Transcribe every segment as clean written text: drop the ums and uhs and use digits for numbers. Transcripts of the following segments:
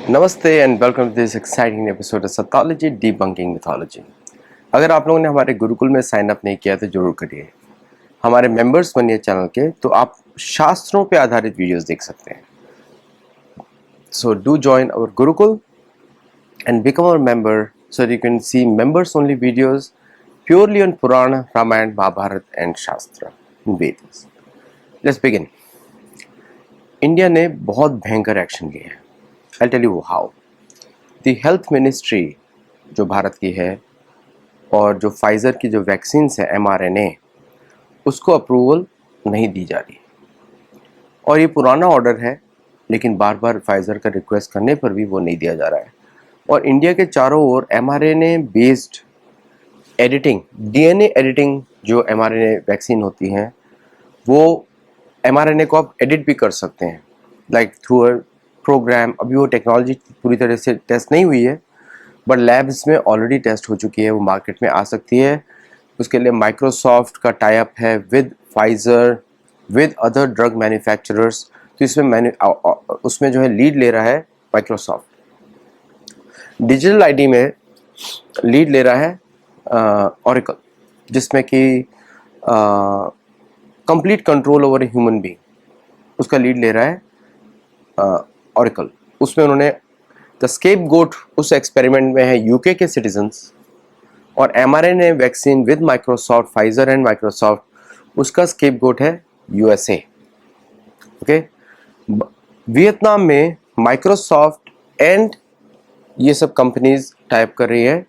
नमस्ते and welcome to this exciting episode of Sythology debunking mythology. अगर आप लोगों ने हमारे गुरुकुल में साइन अप नहीं किया तो जरूर करिए। हमारे मेंबर्स बनिए चैनल के, तो आप शास्त्रों पे आधारित वीडियोस देख सकते हैं। So do join our Gurukul and become our member so you can see members only videos purely on Purana, Ramayana, Mahabharata and Shastra Veda. Let's begin. India ने बहुत भयंकर एक्शन लिए हैं। I tell you how. The health ministry जो भारत की है और जो फाइज़र की जो वैक्सीन्स है mRNA, उसको अप्रूवल नहीं दी जा रही। और ये पुराना ऑर्डर है, लेकिन बार बार फाइज़र का रिक्वेस्ट करने पर भी वो नहीं दिया जा रहा है। और इंडिया के चारों ओर mRNA based editing, DNA editing जो mRNA वैक्सीन होती हैं, वो mRNA को आप एडिट भी कर सकते हैं लाइक थ्रू अ प्रोग्राम। अभी वो टेक्नोलॉजी पूरी तरह से टेस्ट नहीं हुई है, बट लैब्स में ऑलरेडी टेस्ट हो चुकी है, वो मार्केट में आ सकती है। उसके लिए माइक्रोसॉफ्ट का टाई अप है with Pfizer, with other drug manufacturers. तो इसमें उसमें जो है लीड ले रहा है माइक्रोसॉफ्ट। डिजिटल आईडी में लीड ले रहा है ऑरेकल, जिसमें कि complete control over human being, उसका लीड ले रहा है ऑरेकल। उसमें उन्होंने द स्केप गोट उस एक्सपेरिमेंट में है यूके के सिटीजन्स, और mRNA vaccine with Microsoft, Pfizer and Microsoft, उसका स्केप गोट है यूएसए। ओके, वियतनाम में माइक्रोसॉफ्ट एंड ये सब कंपनीज टाइप कर रही है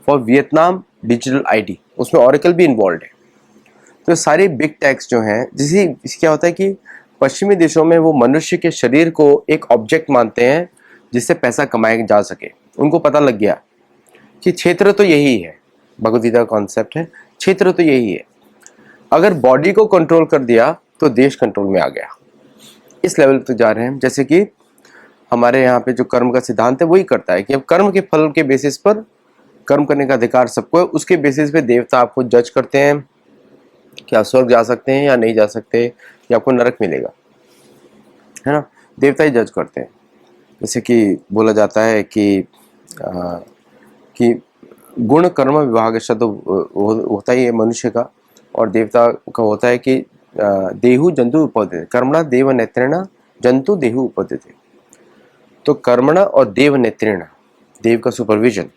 फॉर वियतनाम डिजिटल आईडी, उसमें ऑरेकल भी इन्वॉल्व है। तो सारी बिग टेक्स जो हैं, जिसे क्या होता है कि पश्चिमी देशों में वो मनुष्य के शरीर को एक ऑब्जेक्ट मानते हैं जिससे पैसा कमाया जा सके। उनको पता लग गया कि क्षेत्र तो यही है, भगवद गीता का कॉन्सेप्ट है, क्षेत्र तो यही है। अगर बॉडी को कंट्रोल कर दिया तो देश कंट्रोल में आ गया। इस लेवल तक जा रहे हैं। जैसे कि हमारे यहाँ पे जो कर्म का सिद्धांत है वही करता है कि अब कर्म के फल के बेसिस पर कर्म करने का अधिकार सबको है। उसके बेसिस पे देवता आपको जज करते हैं कि आप स्वर्ग जा सकते हैं या नहीं जा सकते, या आपको नरक मिलेगा, है ना। देवता ही जज करते हैं। जैसे कि बोला जाता है कि गुण कर्म विभाग तो होता ही है मनुष्य का, और देवता का होता है कि देहु जंतु उपद्यते, कर्मणा देव नेत्रेण जंतु देहु उपद्यते। तो कर्मणा और देव नेत्रेण, देव का सुपरविजन,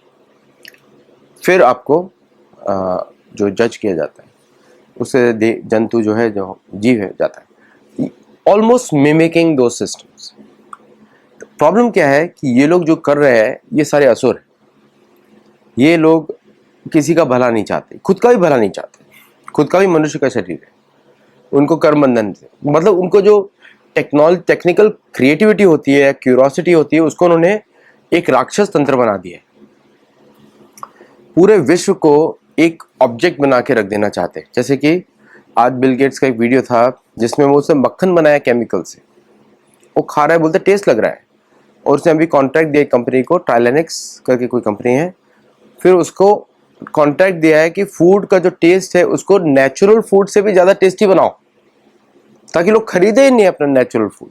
फिर आपको जो जज किया जाता है उससे जंतु जो है, जो जीव है, जाता है। ऑलमोस्ट मिमिकिंग दो सिस्टम्स। प्रॉब्लम क्या है कि ये लोग जो कर रहे हैं ये सारे असुर हैं। ये लोग किसी का भला नहीं चाहते, खुद का भी भला नहीं चाहते, खुद का भी मनुष्य का शरीर है। उनको कर्म बंधन से मतलब, उनको जो टेक्निकल क्रिएटिविटी होती है, क्यूरोसिटी होती है, उसको उन्होंने एक राक्षस तंत्र बना दिया है। पूरे विश्व को एक ऑब्जेक्ट बना के रख देना चाहते हैं। जैसे कि आज बिल गेट्स का एक वीडियो था जिसमें वो उसने मक्खन बनाया केमिकल से, वो खा रहा है, बोलते टेस्ट लग रहा है, और उसने अभी कॉन्ट्रैक्ट दिया कंपनी को, ट्राइलेनिक्स करके कोई कंपनी है, फिर उसको कॉन्ट्रैक्ट दिया है कि फूड का जो टेस्ट है उसको नेचुरल फूड से भी ज़्यादा टेस्टी बनाओ, ताकि लोग खरीदे ही नहीं अपना नेचुरल फूड,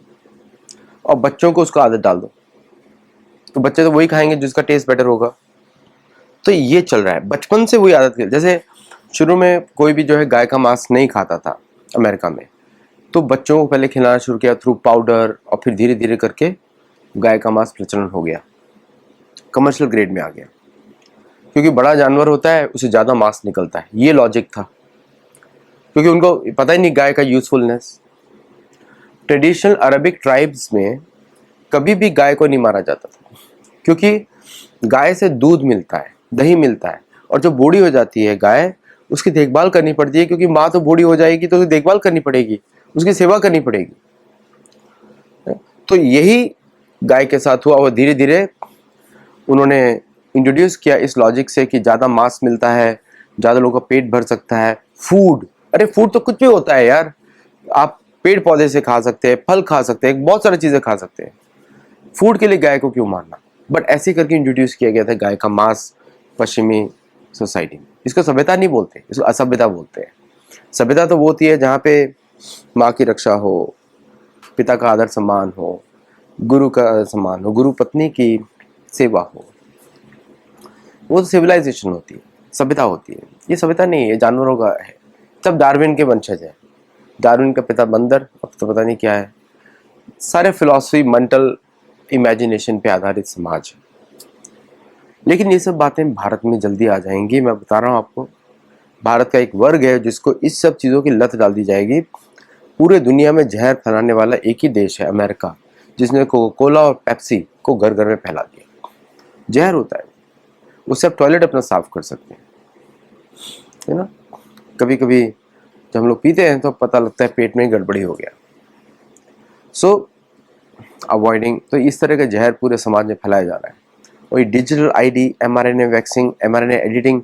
और बच्चों को उसको आदत डाल दो, तो बच्चे तो वही खाएंगे जिसका टेस्ट बेटर होगा। तो ये चल रहा है, बचपन से वही आदत। जैसे शुरू में कोई भी जो है गाय का मांस नहीं खाता था अमेरिका में, तो बच्चों को पहले खिलाना शुरू किया थ्रू पाउडर, और फिर धीरे धीरे करके गाय का मांस प्रचलन हो गया, कमर्शियल ग्रेड में आ गया, क्योंकि बड़ा जानवर होता है उसे ज़्यादा मांस निकलता है। ये लॉजिक था, क्योंकि उनको पता ही नहीं गाय का यूजफुलनेस। ट्रेडिशनल अरबिक ट्राइब्स में कभी भी गाय को नहीं मारा जाता था, क्योंकि गाय से दूध मिलता है, दही मिलता है, और जब बूढ़ी हो जाती है गाय, उसकी देखभाल करनी पड़ती है, क्योंकि माँ तो बूढ़ी हो जाएगी तो उसकी देखभाल करनी पड़ेगी, उसकी सेवा करनी पड़ेगी। तो यही गाय के साथ हुआ, और धीरे धीरे उन्होंने इंट्रोड्यूस किया इस लॉजिक से कि ज़्यादा मांस मिलता है, ज़्यादा लोगों का पेट भर सकता है। फूड, अरे फूड तो कुछ भी होता है यार, आप पेड़ पौधे से खा सकते हैं, फल खा सकते हैं, बहुत सारी चीज़ें खा सकते हैं, फूड के लिए गाय को क्यों मारना। बट ऐसे करके इंट्रोड्यूस किया गया था गाय का मांस पश्चिमी सोसाइटी में। इसको सभ्यता नहीं बोलते, इसको असभ्यता बोलते हैं। सभ्यता तो वो होती है जहाँ पे माँ की रक्षा हो, पिता का आदर सम्मान हो, गुरु का सम्मान हो, गुरु पत्नी की सेवा हो, वो तो सिविलाइजेशन होती है, सभ्यता होती है। ये सभ्यता नहीं है, ये जानवरों का है। तब डार्विन के वंशज है, डार्विन का पिता बंदर, अब तो पता नहीं क्या है। सारे फिलॉसफी मेंटल इमेजिनेशन पे आधारित समाज है। लेकिन ये सब बातें भारत में जल्दी आ जाएंगी, मैं बता रहा हूँ आपको। भारत का एक वर्ग है जिसको इस सब चीज़ों की लत डाल दी जाएगी। पूरे दुनिया में जहर फैलाने वाला एक ही देश है, अमेरिका, जिसने कोका कोला और पेप्सी को घर घर में फैला दिया। जहर होता है, उससे आप टॉयलेट अपना साफ कर सकते हैं, है ना। कभी कभी जब हम लोग पीते हैं तो पता लगता है पेट में गड़बड़ी हो गया। सो अवॉइडिंग, तो इस तरह का जहर पूरे समाज में फैलाया जा रहा है। और ये digital ID, mRNA vaccine, mRNA editing,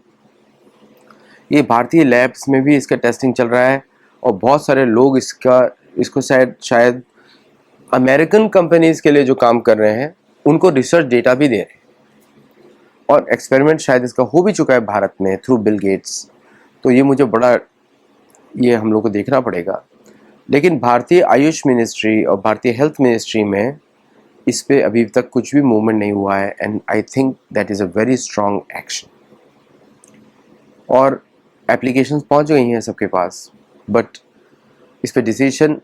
ये भारतीय लैब्स में भी इसका टेस्टिंग चल रहा है। और बहुत सारे लोग इसको शायद अमेरिकन कंपनीज के लिए जो काम कर रहे हैं उनको रिसर्च डेटा भी दे रहे हैं। और एक्सपेरिमेंट शायद इसका हो भी चुका है भारत में थ्रू बिल गेट्स। तो ये मुझे बड़ा, ये हम लोग को देखना पड़ेगा। लेकिन भारतीय आयुष मिनिस्ट्री और भारतीय हेल्थ मिनिस्ट्री में इस पे अभी तक कुछ भी मूवमेंट नहीं हुआ है। And I think that is a very strong action. और एप्लीकेशंस पहुंच गई हैं सबके पास, बट इस पे डिसीजन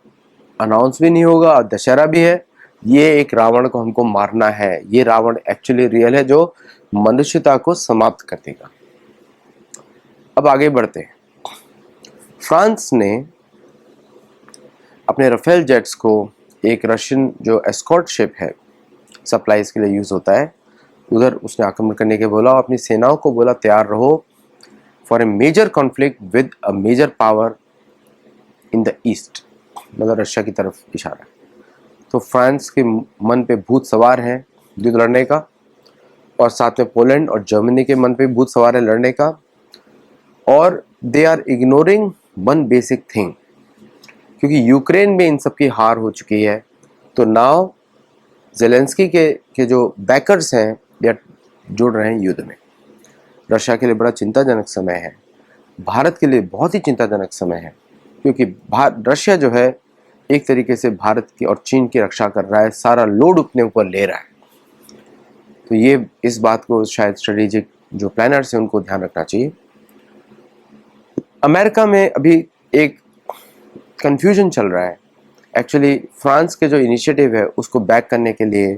अनाउंस भी नहीं होगा। और दशहरा भी है, ये एक रावण को हमको मारना है। ये रावण एक्चुअली रियल है जो मनुष्यता को समाप्त कर देगा। अब आगे बढ़ते हैं। फ्रांस ने अपने राफेल जेट्स को, एक रशियन जो एस्कॉर्ट शिप है, सप्लाईज के लिए यूज़ होता है, उधर उसने आक्रमण करने के बोला और अपनी सेनाओं को बोला तैयार रहो for a major conflict with a major power in the east, मतलब रशिया की तरफ इशारा। तो फ्रांस के मन पे भूत सवार है युद्ध लड़ने का, और साथ में पोलैंड और जर्मनी के मन पे भूत सवार है लड़ने का। और they are ignoring one basic thing, क्योंकि यूक्रेन में इन सब की हार हो चुकी है। तो नाउ जेलेंस्की के जो बैकर्स हैं दे जुड़ रहे हैं युद्ध में। रशिया के लिए बड़ा चिंताजनक समय है, भारत के लिए बहुत ही चिंताजनक समय है, क्योंकि रशिया जो है एक तरीके से भारत की और चीन की रक्षा कर रहा है, सारा लोड अपने ऊपर ले रहा है। तो ये इस बात को शायद स्ट्रेटेजिक जो प्लानर्स हैं उनको ध्यान रखना चाहिए। अमेरिका में अभी एक कंफ्यूजन चल रहा है। एक्चुअली फ्रांस के जो इनिशिएटिव है उसको बैक करने के लिए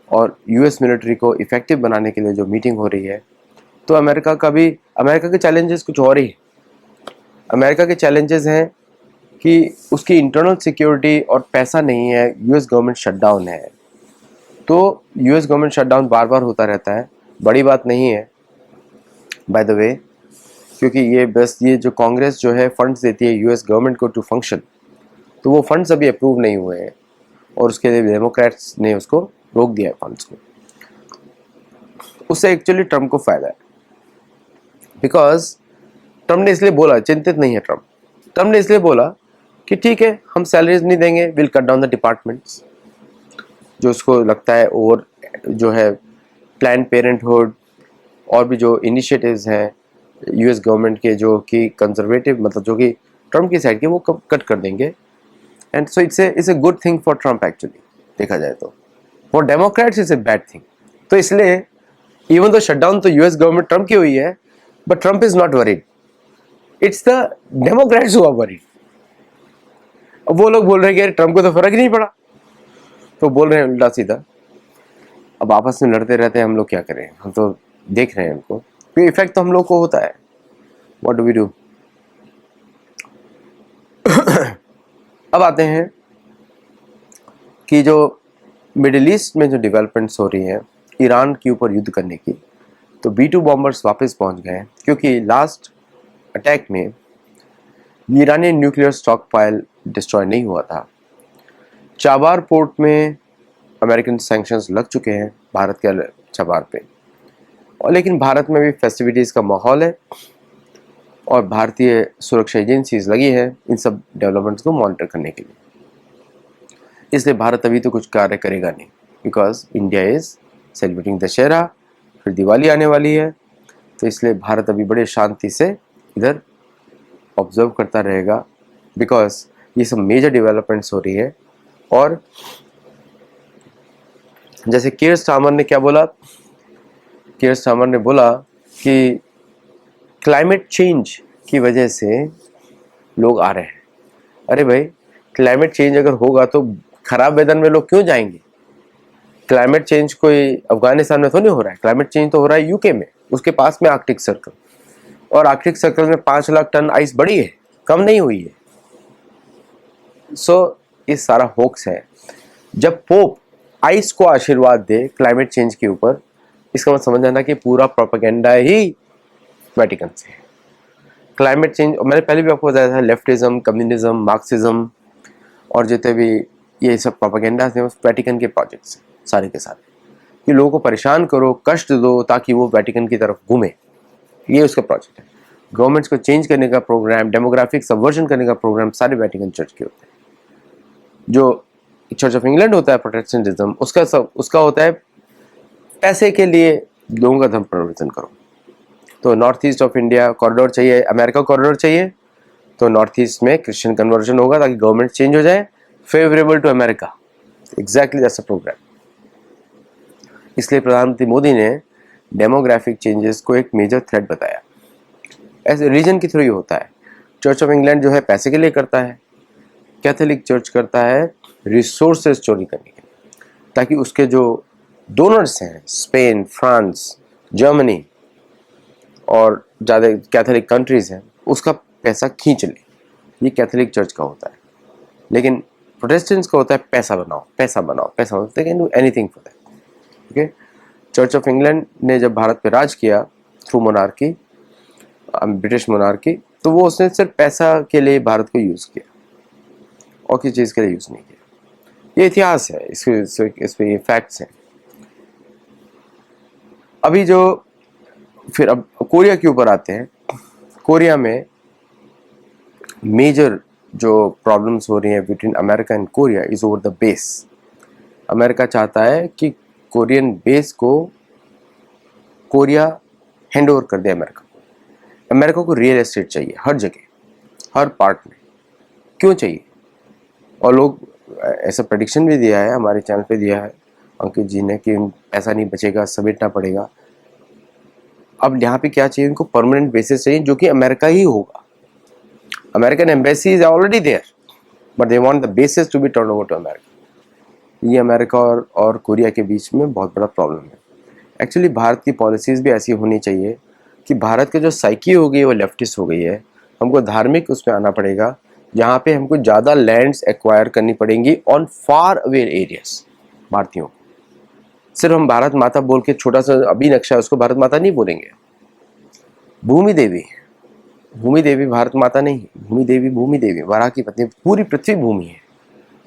और यूएस मिलिट्री को इफेक्टिव बनाने के लिए जो मीटिंग हो रही है, तो अमेरिका के चैलेंजेस कुछ और ही है। अमेरिका के चैलेंजेस हैं कि उसकी इंटरनल सिक्योरिटी और पैसा नहीं है, यूएस गवर्नमेंट शटडाउन है। तो यूएस गवर्नमेंट शटडाउन बार बार होता रहता है, बड़ी बात नहीं है बाय द वे, क्योंकि ये जो कांग्रेस जो है फंड्स देती है यूएस गवर्नमेंट को टू फंक्शन, तो वो फंड्स अभी अप्रूव नहीं हुए हैं और उसके लिए डेमोक्रेट्स ने उसको रोक दिया है फंड्स को। उससे एक्चुअली ट्रम्प को फायदा है, बिकॉज ट्रम्प ने इसलिए बोला, चिंतित नहीं है ट्रम्प ने इसलिए बोला कि ठीक है हम सैलरीज नहीं देंगे, will cut down the departments, जो उसको लगता है। और जो है प्लान पेरेंटहुड और भी जो इनिशिएटिव्स हैं यूएस गवर्नमेंट के जो कि कंजर्वेटिव, मतलब जो कि ट्रम्प की साइड के, वो कट कर देंगे। And so it's a good thing for Trump actually, देखा जाए तो। For Democrats is a bad thing. तो इसलिए इवन तो शटडाउन तो यूएस गवर्नमेंट ट्रम्प की हुई है, but Trump is not worried, it's the Democrats who are worried. अब वो लोग बोल रहे हैं कि ट्रम्प को तो फर्क ही नहीं पड़ा, तो बोल रहे हैं उल्टा सीधा। अब आपस में लड़ते रहते हैं, हम लोग क्या करें, हम तो देख रहे हैं उनको, तो इफेक्ट तो हम लोग को होता है। What do we do. अब आते हैं कि जो मिडिल ईस्ट में जो डेवलपमेंट्स हो रही हैं ईरान के ऊपर युद्ध करने की, तो B-2 बॉम्बर्स वापस पहुंच गए हैं, क्योंकि लास्ट अटैक में ईरानी न्यूक्लियर स्टॉक पाइल डिस्ट्रॉय नहीं हुआ था। चाबार पोर्ट में अमेरिकन सैंक्शंस लग चुके हैं भारत के चाबार पे, और लेकिन भारत में भी फेस्टिविटीज़ का माहौल है और भारतीय सुरक्षा एजेंसीज लगी है इन सब डेवलपमेंट्स को मॉनिटर करने के लिए। इसलिए भारत अभी तो कुछ कार्य करेगा नहीं, because India is celebrating Dussehra, फिर दिवाली आने वाली है। तो इसलिए भारत अभी बड़े शांति से इधर ऑब्जर्व करता रहेगा, बिकॉज ये सब मेजर डेवलपमेंट्स हो रही है। और जैसे कियर स्टारमर ने क्या बोला, कियर स्टारमर ने बोला कि क्लाइमेट चेंज की वजह से लोग आ रहे हैं। अरे भाई, क्लाइमेट चेंज अगर होगा तो खराब वेदर में लोग क्यों जाएंगे? क्लाइमेट चेंज कोई अफगानिस्तान में तो नहीं हो रहा है, क्लाइमेट चेंज तो हो रहा है यूके में, उसके पास में आर्कटिक सर्कल, और आर्कटिक सर्कल में 5 लाख टन आइस बढ़ी है, कम नहीं हुई है। ये सारा होक्स है। जब पोप आइस को आशीर्वाद दे क्लाइमेट चेंज के ऊपर, इसका मतलब समझ आना कि पूरा प्रोपेगेंडा ही वेटिकन से है। क्लाइमेट चेंज, मैंने पहले भी आपको बताया था, लेफ्टिज्म, कम्युनिज्म, मार्क्सिज्म और जितने भी ये सब प्रोपेगेंडा थे वेटिकन के प्रोजेक्ट्स हैं सारे के सारे, कि लोगों को परेशान करो, कष्ट दो ताकि वो वेटिकन की तरफ घूमे। ये उसका प्रोजेक्ट है। गवर्नमेंट्स को चेंज करने का प्रोग्राम, डेमोग्राफिक सबवर्जन करने का प्रोग्राम सारे वेटिकन चर्च के होते हैं। जो चर्च ऑफ इंग्लैंड होता है प्रोटेस्टेंटिज्म, उसका होता है पैसे के लिए लोगों का धर्म परिवर्तन करो। तो north east of India corridor चाहिए, अमेरिका कॉरिडोर चाहिए, तो नॉर्थ ईस्ट में क्रिश्चियन कन्वर्जन होगा ताकि गवर्नमेंट चेंज हो जाए favourable to America. Exactly that's a programme. इसलिए प्रधानमंत्री मोदी ने डेमोग्राफिक चेंजेस को एक मेजर थ्रेट बताया। ऐसे रीजन के थ्रू ही होता है। चर्च ऑफ इंग्लैंड जो है पैसे के लिए करता है, कैथोलिक चर्च करता है रिसोर्सेज चोरी करने के लिए, ताकि उसके जो डोनर्स हैं स्पेन, फ्रांस, जर्मनी और ज़्यादा कैथोलिक कंट्रीज हैं, उसका पैसा खींच ले। ये कैथोलिक चर्च का होता है। लेकिन प्रोटेस्टेंट्स का होता है पैसा बनाओ, पैसा बनाओ, पैसा बनाओ, they can do anything for that. Okay, church of England ने जब भारत पे राज किया थ्रू मोनार्की, ब्रिटिश मोनार्की, तो वो उसने सिर्फ पैसा के लिए भारत को यूज़ किया और किसी चीज़ के लिए यूज़ नहीं किया। ये इतिहास है, इसमें ये फैक्ट्स हैं। अभी जो फिर अब कोरिया के ऊपर आते हैं। कोरिया में मेजर जो प्रॉब्लम्स हो रही हैं between America and Korea is over the base. America चाहता है कि कोरियन बेस को कोरिया हैंड ओवर कर दे अमेरिका को। अमेरिका को रियल एस्टेट चाहिए हर जगह, हर पार्ट में। क्यों चाहिए? और लोग ऐसा प्रेडिक्शन भी दिया है, हमारे चैनल पे दिया है अंकित जी ने, कि ऐसा नहीं बचेगा, समेटना पड़ेगा। अब यहाँ पे क्या चाहिए इनको? परमानेंट बेसिस चाहिए जो कि अमेरिका ही होगा। American embassy is already there but they want the basis to be turn over to America. ये अमेरिका और कोरिया के बीच में बहुत बड़ा प्रॉब्लम है। एक्चुअली भारत की पॉलिसीज़ भी ऐसी होनी चाहिए कि भारत की जो साइकी हो गई है वो लेफ्टिस्ट हो गई है। हमको धार्मिक उसमें आना पड़ेगा, जहाँ पे हमको ज़्यादा लैंड्स एक्वायर करनी पड़ेंगी ऑन फार अवे एरियाज भारतीयों को। सिर्फ हम भारत माता बोल के छोटा सा अभी नक्शा है उसको भारत माता नहीं बोलेंगे। भूमि देवी, भूमि देवी भारत माता नहीं, भूमि देवी भूमि देवी, वराह की पत्नी। पूरी पृथ्वी भूमि है,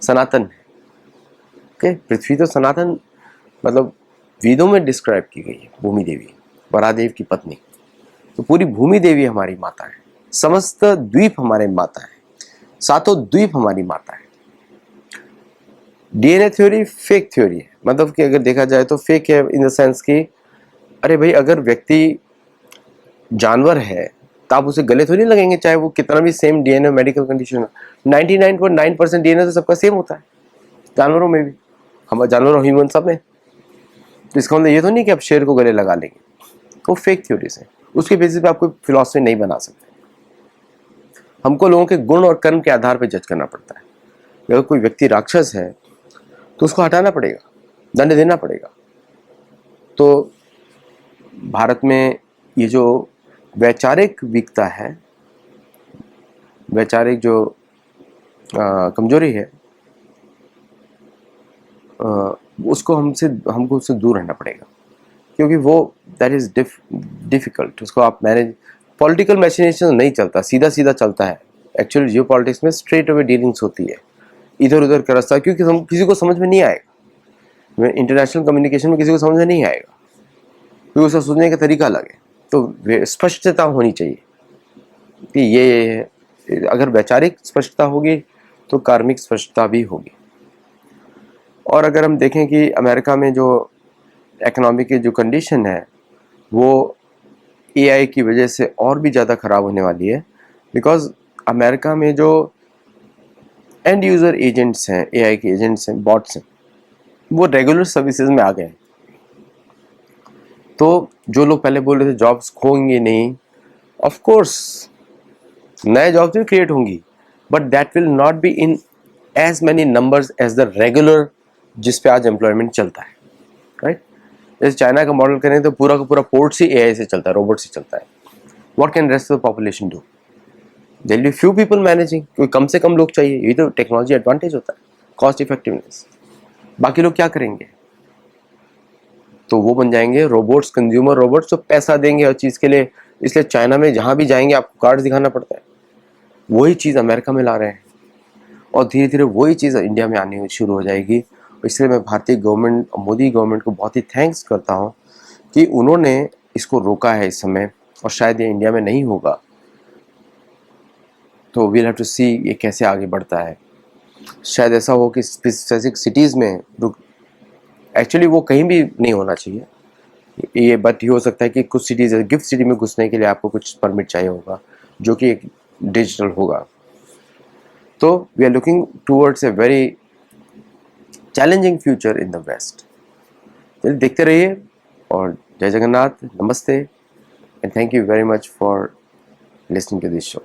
सनातन है। ओके, पृथ्वी तो सनातन, मतलब वेदों में डिस्क्राइब की गई है भूमि देवी, वरादेव की पत्नी। तो पूरी भूमि देवी हमारी माता है, समस्त द्वीप हमारे माता है, सातों द्वीप हमारी माता है। डीएनए थ्योरी फेक थ्योरी है, मतलब कि अगर देखा जाए तो फेक है इन द सेंस कि अरे भाई, अगर व्यक्ति जानवर है तो आप उसे गले थोड़ी लगेंगे, चाहे वो कितना भी सेम डीएनए मेडिकल कंडीशन हो। 99.9% डीएनए तो सबका सेम होता है, जानवरों में भी, हम जानवर और ह्यूमन सब में। तो इसका मतलब ये तो नहीं कि आप शेर को गले लगा लेंगे। वो फेक थ्योरीज है, उसके बेसिस पे आप कोई फिलॉसफी नहीं बना सकते। हमको लोगों के गुण और कर्म के आधार पर जज करना पड़ता है। अगर कोई व्यक्ति राक्षस है तो उसको हटाना पड़ेगा, दंड देना पड़ेगा। तो भारत में ये जो वैचारिक विकता है, वैचारिक जो कमजोरी है, उसको हमको उससे दूर रहना पड़ेगा, क्योंकि वो दैट इज डिफिकल्ट। उसको आप मैनेज, पॉलिटिकल मैचिनेशन नहीं चलता, सीधा सीधा चलता है। एक्चुअली जियो पॉलिटिक्स में स्ट्रेट अवे डीलिंग्स होती है, इधर उधर का रास्ता, क्योंकि किसी को समझ में नहीं आएगा। इंटरनेशनल कम्युनिकेशन में किसी को समझ में नहीं आएगा, क्योंकि उसका सोचने का तरीका अलग है। तो स्पष्टता होनी चाहिए कि ये, अगर वैचारिक स्पष्टता होगी तो कार्मिक स्पष्टता भी होगी। और अगर हम देखें कि अमेरिका में जो इकोनॉमी की जो कंडीशन है वो एआई की वजह से और भी ज़्यादा ख़राब होने वाली है, बिकॉज अमेरिका में जो एंड यूज़र एजेंट्स हैं, एआई के एजेंट्स हैं, बॉट्स हैं, वो रेगुलर सर्विसेज में आ गए हैं। तो जो लोग पहले बोल रहे थे जॉब्स खोएंगे नहीं, ऑफ कोर्स नए जॉब्स भी क्रिएट होंगी, but that will not be in as many numbers as the regular जिस पे आज एम्प्लॉयमेंट चलता है, राइट। जैसे चाइना का मॉडल करें तो पूरा का पूरा पोर्ट से एआई से चलता है, रोबोट से चलता है। What can rest of the population do? There will be few people managing, क्योंकि कम से कम लोग चाहिए, ये तो टेक्नोलॉजी एडवांटेज होता है, कॉस्ट इफेक्टिवनेस। बाकी लोग क्या करेंगे? तो वो बन जाएंगे रोबोट्स, कंज्यूमर रोबोट्स, जो पैसा देंगे हर चीज़ के लिए। इसलिए चाइना में जहाँ भी जाएंगे आपको कार्ड दिखाना पड़ता है, वही चीज़ अमेरिका में ला रहे हैं, और धीरे धीरे वही चीज़ इंडिया में आनी शुरू हो जाएगी। इसलिए मैं भारतीय गवर्नमेंट, मोदी गवर्नमेंट को बहुत ही थैंक्स करता हूँ कि उन्होंने इसको रोका है इस समय, और शायद ये इंडिया में नहीं होगा। तो वील हैव टू सी ये कैसे आगे बढ़ता है। शायद ऐसा हो कि स्पेसिफिक सिटीज़ में एक्चुअली वो कहीं भी नहीं होना चाहिए ये, बट ये हो सकता है कि कुछ सिटीज़, गिफ्ट सिटी में घुसने के लिए आपको कुछ परमिट चाहिए होगा, जो कि एक डिजिटल होगा। तो we are looking towards a very challenging future in the west. चलिए देखते रहिए, और जय जगन्नाथ, नमस्ते, and thank you very much for listening to this show.